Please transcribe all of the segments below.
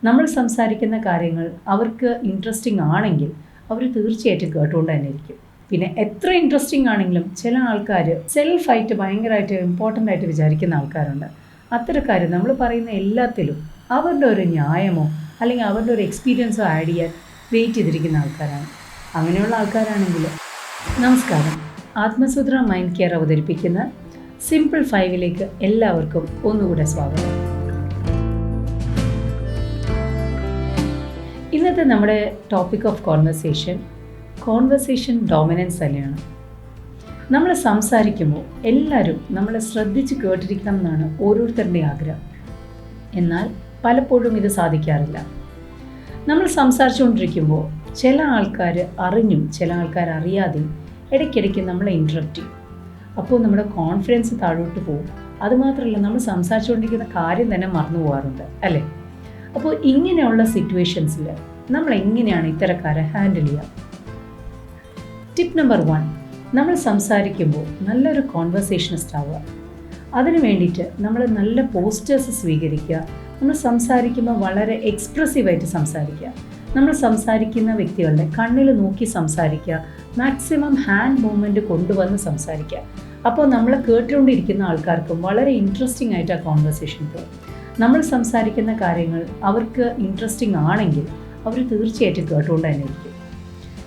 നമ്മൾ സംസാരിക്കുന്ന കാര്യങ്ങൾ അവർക്ക് ഇൻട്രസ്റ്റിംഗ് ആണെങ്കിൽ അവർ തീർച്ചയായിട്ടും കേട്ടുകൊണ്ട് തന്നെ ഇരിക്കും. പിന്നെ എത്ര ഇൻട്രസ്റ്റിംഗ് ആണെങ്കിലും ചില ആൾക്കാർ സെൽഫായിട്ട് ഭയങ്കരമായിട്ട് ഇമ്പോർട്ടൻ്റ് ആയിട്ട് വിചാരിക്കുന്ന ആൾക്കാരുണ്ട്. അത്തരക്കാർ നമ്മൾ പറയുന്ന എല്ലാത്തിലും അവരുടെ ഒരു ന്യായമോ അല്ലെങ്കിൽ അവരുടെ ഒരു എക്സ്പീരിയൻസോ ആഡ് ചെയ്യാൻ വെയിറ്റ് ചെയ്തിരിക്കുന്ന ആൾക്കാരാണ്. അങ്ങനെയുള്ള ആൾക്കാരാണെങ്കിൽ നമസ്കാരം. ആത്മസൂത്ര മൈൻഡ് കെയർ അവതരിപ്പിക്കുന്ന സിമ്പിൾ 5ലേക്ക് എല്ലാവർക്കും ഒന്നുകൂടെ സ്വാഗതം. ഇന്നത്തെ നമ്മുടെ ടോപ്പിക് ഓഫ് കോൺവെർസേഷൻ ഡോമിനൻസ് തന്നെയാണ്. നമ്മൾ സംസാരിക്കുമ്പോൾ എല്ലാവരും നമ്മളെ ശ്രദ്ധിച്ച് കേട്ടിരിക്കണം എന്നാണ് ഓരോരുത്തരുടെയും ആഗ്രഹം. എന്നാൽ പലപ്പോഴും ഇത് സാധിക്കാറില്ല. നമ്മൾ സംസാരിച്ചുകൊണ്ടിരിക്കുമ്പോൾ ചില ആൾക്കാർ അറിഞ്ഞും ചില ആൾക്കാർ അറിയാതെയും ഇടയ്ക്കിടയ്ക്ക് നമ്മളെ ഇൻറ്ററപ്റ്റ് ചെയ്യും. അപ്പോൾ നമ്മുടെ കോൺഫിഡൻസ് താഴോട്ട് പോകും. അതുമാത്രമല്ല, നമ്മൾ സംസാരിച്ചുകൊണ്ടിരിക്കുന്ന കാര്യം തന്നെ മറന്നു പോകാറുണ്ട്, അല്ലേ? അപ്പോൾ ഇങ്ങനെയുള്ള സിറ്റുവേഷൻസിൽ നമ്മൾ എങ്ങനെയാണ് ഇത്തരക്കാരെ ഹാൻഡിൽ ചെയ്യുക? ടിപ്പ് നമ്പർ 1, നമ്മൾ സംസാരിക്കുമ്പോൾ നല്ലൊരു കോൺവെർസേഷനിസ്റ്റ് ആവുക. അതിന് വേണ്ടിയിട്ട് നമ്മൾ നല്ല പോസ്റ്റേഴ്സ് സ്വീകരിക്കുക. നമ്മൾ സംസാരിക്കുമ്പോൾ വളരെ എക്സ്പ്രസീവായിട്ട് സംസാരിക്കുക. നമ്മൾ സംസാരിക്കുന്ന വ്യക്തികളുടെ കണ്ണിൽ നോക്കി സംസാരിക്കുക. മാക്സിമം ഹാൻഡ് മൂവ്മെൻറ്റ് കൊണ്ടുവന്ന് സംസാരിക്കുക. അപ്പോൾ നമ്മൾ കേട്ടുകൊണ്ടിരിക്കുന്ന ആൾക്കാർക്കും വളരെ ഇൻട്രസ്റ്റിംഗ് ആയിട്ട് ആ കോൺവെർസേഷൻ പോകും. നമ്മൾ സംസാരിക്കുന്ന കാര്യങ്ങൾ അവർക്ക് ഇൻട്രസ്റ്റിംഗ് ആണെങ്കിൽ അവർ തീർച്ചയായിട്ടും കേട്ടുകൊണ്ട് തന്നെ ഇരിക്കും.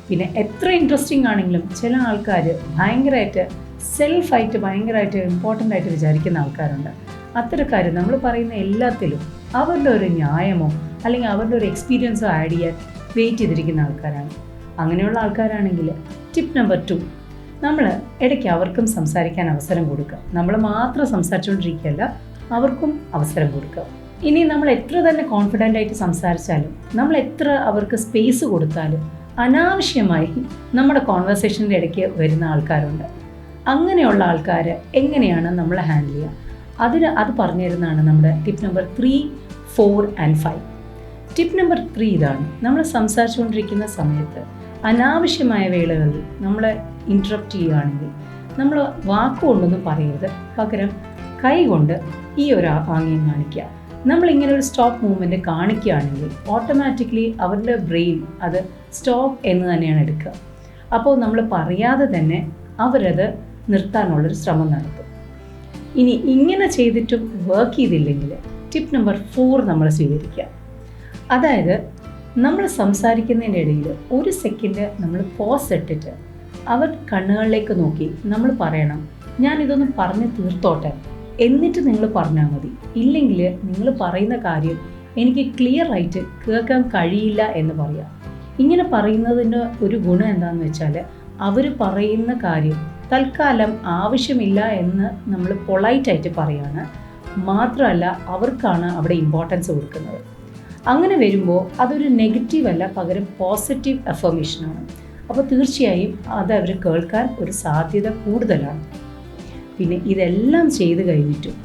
പിന്നെ എത്ര ഇൻട്രസ്റ്റിംഗ് ആണെങ്കിലും ചില ആൾക്കാർ ഭയങ്കരമായിട്ട് സെൽഫായിട്ട് ഭയങ്കരമായിട്ട് ഇമ്പോർട്ടൻ്റ് ആയിട്ട് വിചാരിക്കുന്ന ആൾക്കാരുണ്ട്. അത്തരക്കാർ നമ്മൾ പറയുന്ന എല്ലാത്തിലും അവരുടെ ഒരു ന്യായമോ അല്ലെങ്കിൽ അവരുടെ ഒരു എക്സ്പീരിയൻസോ ആഡ് ചെയ്യാൻ വെയിറ്റ് ചെയ്തിരിക്കുന്ന ആൾക്കാരാണ്. അങ്ങനെയുള്ള ആൾക്കാരാണെങ്കിൽ ടിപ്പ് നമ്പർ 2, നമ്മൾ ഇടയ്ക്ക് അവർക്കും സംസാരിക്കാൻ അവസരം കൊടുക്കുക. നമ്മൾ മാത്രം സംസാരിച്ചുകൊണ്ടിരിക്കുകയല്ല, അവർക്കും അവസരം കൊടുക്കുക. ഇനി നമ്മൾ എത്ര തന്നെ കോൺഫിഡൻ്റ് ആയിട്ട് സംസാരിച്ചാലും നമ്മൾ എത്ര അവർക്ക് സ്പേസ് കൊടുത്താലും അനാവശ്യമായി നമ്മുടെ കോൺവെർസേഷൻ്റെ ഇടയ്ക്ക് വരുന്ന ആൾക്കാരുണ്ട്. അങ്ങനെയുള്ള ആൾക്കാർ എങ്ങനെയാണ് നമ്മൾ ഹാൻഡിൽ ചെയ്യുക? അത് പറഞ്ഞു തരുന്നതാണ് നമ്മുടെ tip number 3, 4 and 5. Tip number 3 ഇതാണ്: നമ്മൾ സംസാരിച്ചുകൊണ്ടിരിക്കുന്ന സമയത്ത് അനാവശ്യമായ വേളകളിൽ നമ്മളെ ഇൻറ്ററപ്റ്റ് ചെയ്യുകയാണെങ്കിൽ നമ്മൾ വാക്കുകൊണ്ടൊന്നും പറയരുത്. പകരം കൈ കൊണ്ട് ഈ ഒരു ആംഗ്യം കാണിക്കുക. നമ്മളിങ്ങനെ ഒരു സ്റ്റോപ്പ് മൂവ്മെൻറ്റ് കാണിക്കുകയാണെങ്കിൽ ഓട്ടോമാറ്റിക്കലി അവരുടെ ബ്രെയിൻ അത് സ്റ്റോപ്പ് എന്ന് തന്നെയാണ് എടുക്കുക. അപ്പോൾ നമ്മൾ പറയാതെ തന്നെ അവരത് നിർത്താനുള്ളൊരു ശ്രമം നടത്തും. ഇനി ഇങ്ങനെ ചെയ്തിട്ടും വർക്ക് ചെയ്തില്ലെങ്കിൽ ടിപ്പ് നമ്പർ 4 നമ്മൾ സ്വീകരിക്കുക. അതായത് നമ്മൾ സംസാരിക്കുന്നതിൻ്റെ ഇടയിൽ ഒരു സെക്കൻഡ് നമ്മൾ പോസ് ഇട്ടിട്ട് അവർ കണ്ണുകളിലേക്ക് നോക്കി നമ്മൾ പറയണം, ഞാനിതൊന്ന് പറഞ്ഞ് തീർത്തോട്ടെ, എന്നിട്ട് നിങ്ങൾ പറഞ്ഞാൽ മതി. ഇല്ലെങ്കിൽ നിങ്ങൾ പറയുന്ന കാര്യം എനിക്ക് ക്ലിയർ ആയിട്ട് കേൾക്കാൻ കഴിയില്ല എന്ന് പറയാം. ഇങ്ങനെ പറയുന്നതിൻ്റെ ഒരു ഗുണം എന്താണെന്ന് വെച്ചാൽ അവർ പറയുന്ന കാര്യം തൽക്കാലം ആവശ്യമില്ല എന്ന് നമ്മൾ പൊളൈറ്റായിട്ട് പറയാണ്. മാത്രമല്ല, അവർക്കാണ് അവിടെ ഇമ്പോർട്ടൻസ് കൊടുക്കുന്നത്. അങ്ങനെ വരുമ്പോൾ അതൊരു നെഗറ്റീവ് അല്ല, പകരം പോസിറ്റീവ് അഫർമേഷനാണ്. അപ്പോൾ തീർച്ചയായും അത് അവർ കേൾക്കാൻ ഒരു സാധ്യത കൂടുതലാണ്. പിന്നെ ഇതെല്ലാം ചെയ്ത് കഴിഞ്ഞിട്ടും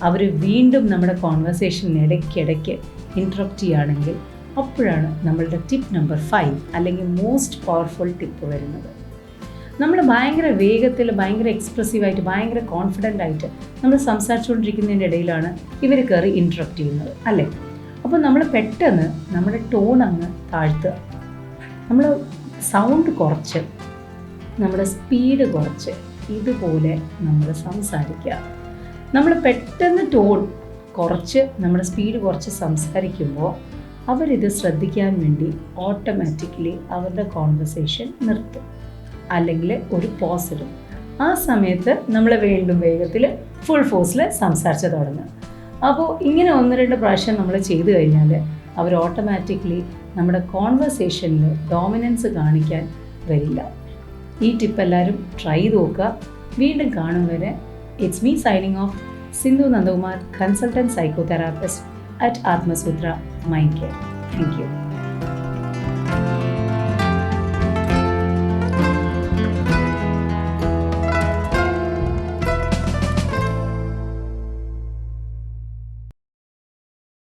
അവർ വീണ്ടും നമ്മുടെ കോൺവെർസേഷൻ ഇടയ്ക്കിടയ്ക്ക് ഇൻറ്ററപ്റ്റ് ചെയ്യുകയാണെങ്കിൽ അപ്പോഴാണ് നമ്മളുടെ ടിപ്പ് നമ്പർ 5 അല്ലെങ്കിൽ മോസ്റ്റ് പവർഫുൾ ടിപ്പ് വരുന്നത്. നമ്മൾ ഭയങ്കര വേഗത്തിൽ ഭയങ്കര എക്സ്പ്രസീവായിട്ട് ഭയങ്കര കോൺഫിഡൻ്റ് ആയിട്ട് നമ്മൾ സംസാരിച്ചുകൊണ്ടിരിക്കുന്നതിൻ്റെ ഇടയിലാണ് ഇവർ കയറി ഇൻറ്ററപ്റ്റ് ചെയ്യുന്നത്, അല്ലേ? അപ്പോൾ നമ്മൾ പെട്ടെന്ന് നമ്മുടെ ടോൺ അങ്ങ് താഴ്ത്തുക. നമ്മൾ സൗണ്ട് കുറച്ച് നമ്മുടെ സ്പീഡ് കുറച്ച് ഇതുപോലെ നമ്മൾ സംസാരിക്കുക. നമ്മൾ പെട്ടെന്ന് ടോൺ കുറച്ച് നമ്മുടെ സ്പീഡ് കുറച്ച് സംസാരിക്കുമ്പോൾ അവരിത് ശ്രദ്ധിക്കാൻ വേണ്ടി ഓട്ടോമാറ്റിക്കലി അവരുടെ കോൺവെർസേഷൻ നിർത്തും, അല്ലെങ്കിൽ ഒരു പോസ് ഇടും. ആ സമയത്ത് നമ്മൾ വീണ്ടും വേഗത്തിൽ ഫുൾ ഫോഴ്സിൽ സംസാരിച്ച് തുടങ്ങുക. അപ്പോൾ ഇങ്ങനെ 1-2 പ്രാവശ്യം നമ്മൾ ചെയ്തു കഴിഞ്ഞാൽ അവർ ഓട്ടോമാറ്റിക്കലി നമ്മുടെ കോൺവെർസേഷനിൽ ഡോമിനൻസ് കാണിക്കാൻ വരില്ല. ഈ ടിപ്പ് എല്ലാവരും ട്രൈ ചെയ്ത് നോക്കുക. വീണ്ടും കാണും വരെ it's me signing off, Sindhu Nandakumar, consultant psychotherapist at Atmasutra mind care. Thank U.